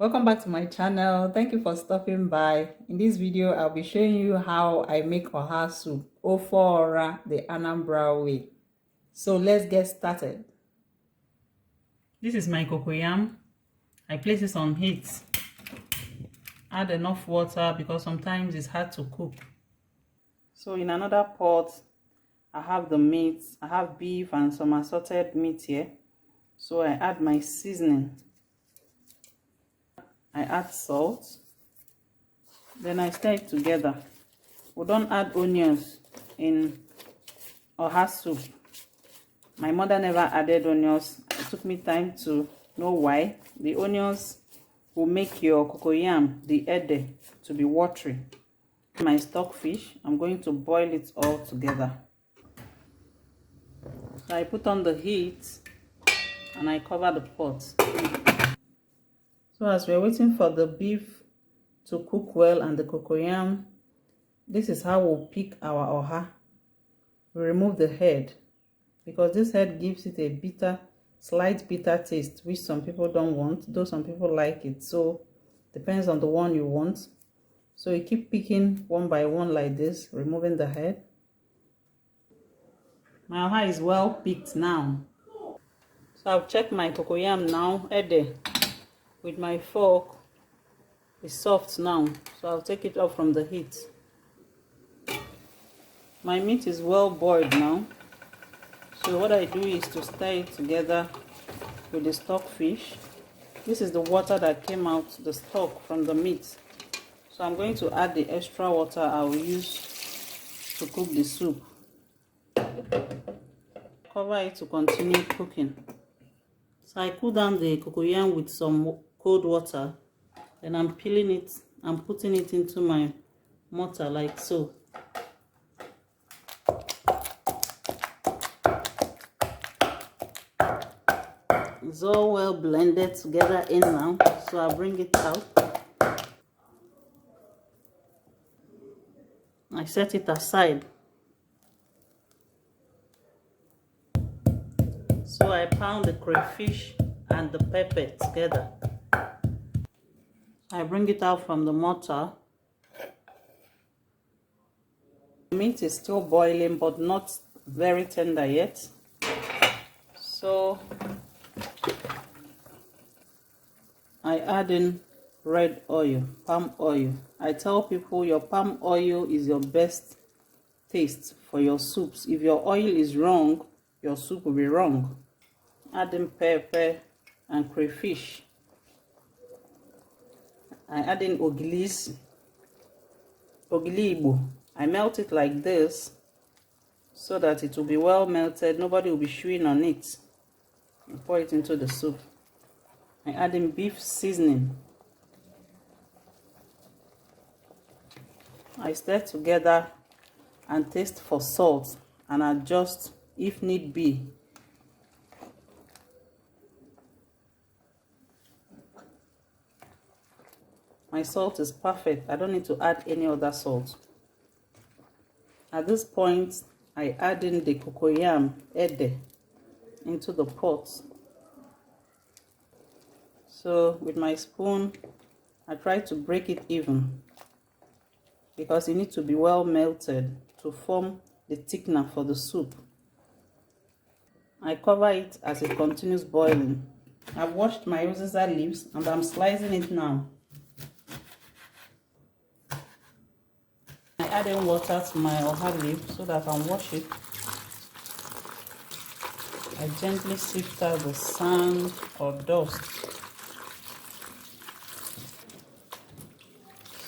Welcome back to my channel. Thank you for stopping by. In this video I'll be showing you how I make oha soup, Ofe Ora the Anambra way. So let's get started. This is my cocoyam. I place this on heat. Add enough water because sometimes it's hard to cook. So in another pot I have the meat. I have beef and some assorted meat here. So I add my seasoning. I add salt, then I stir it together. We don't add onions in oha soup. My mother never added onions. It took me time to know why. The onions will make your cocoyam, the ede, to be watery. My stockfish, I'm going to boil it all together. So I put on the heat and I cover the pot. So as we're waiting for the beef to cook well and the cocoyam, this is how we'll pick our oha. We remove the head because this head gives it a bitter, slight bitter taste, which some people don't want, though some people like it. So depends on the one you want. So you keep picking one by one like this, removing the head. My oha is well picked now. So I've checked my cocoyam now, ede. With my fork, it's soft now, so I'll take it off from the heat. My meat is well boiled now, so what I do is to stir it together with the stockfish. This is the water that came out, the stock from the meat. So I'm going to add the extra water I will use to cook the soup. Cover it to continue cooking. So I cool down the cocoyam with some cold water, then I'm peeling it and putting it into my mortar like so. It's all well blended together in now, so I'll bring it out. I set it aside. So I pound the crayfish and the pepper together. I bring it out from the mortar. The meat is still boiling but not very tender yet. So I add in red oil, palm oil. I tell people your palm oil is your best taste for your soups. If your oil is wrong, your soup will be wrong. Add in pepper and crayfish. I add in Ogili Igbo. I melt it like this so that it will be well melted. Nobody will be chewing on it. I pour it into the soup. I add in beef seasoning. I stir together and taste for salt and adjust if need be. My salt is perfect. I don't need to add any other salt. At this point, I add in the cocoyam, ede, into the pot. So with my spoon, I try to break it even because it needs to be well melted to form the thickener for the soup. I cover it as it continues boiling. I've washed my Uziza leaves and I'm slicing it now. I add in water to my oha leaf so that I can wash it. I gently sift out the sand or dust.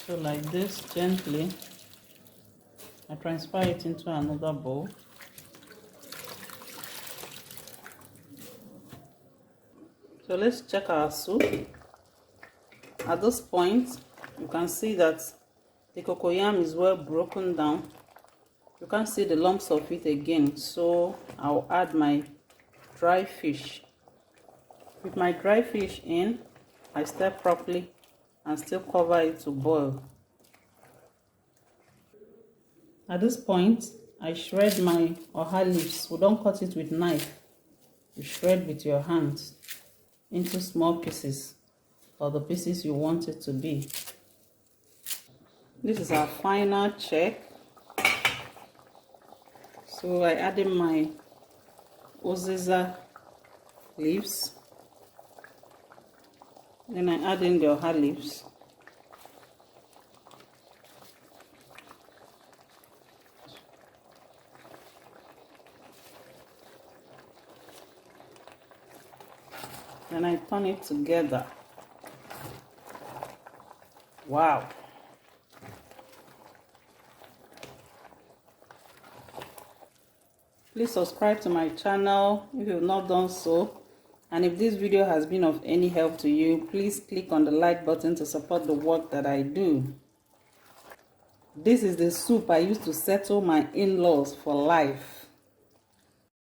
So like this, gently, I transfer it into another bowl. So let's check our soup. At this point, you can see that the cocoyam is well broken down. You can't see the lumps of it again, so I'll add my dry fish. With my dry fish in, I stir properly and still cover it to boil. At this point, I shred my oha leaves. We don't cut it with knife. You shred with your hands into small pieces or the pieces you want it to be. This is our final check. So I added my Uziza leaves. Then I add in the Oha leaves. Then I turn it together. Wow. Please subscribe to my channel if you have not done so. And if this video has been of any help to you, please click on the like button to support the work that I do. This is the soup I used to settle my in-laws for life.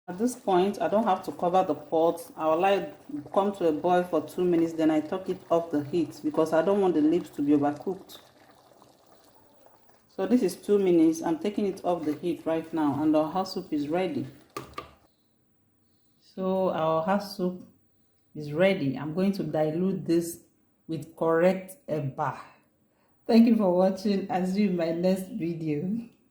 At this point, I don't have to cover the pot. I will let it come to a boil for 2 minutes, then I take it off the heat because I don't want the leaves to be overcooked. So this is 2 minutes. I'm taking it off the heat right now and our Oha soup is ready. So our Oha soup is ready. I'm going to dilute this with correct eba. Thank you for watching. I'll see you in my next video.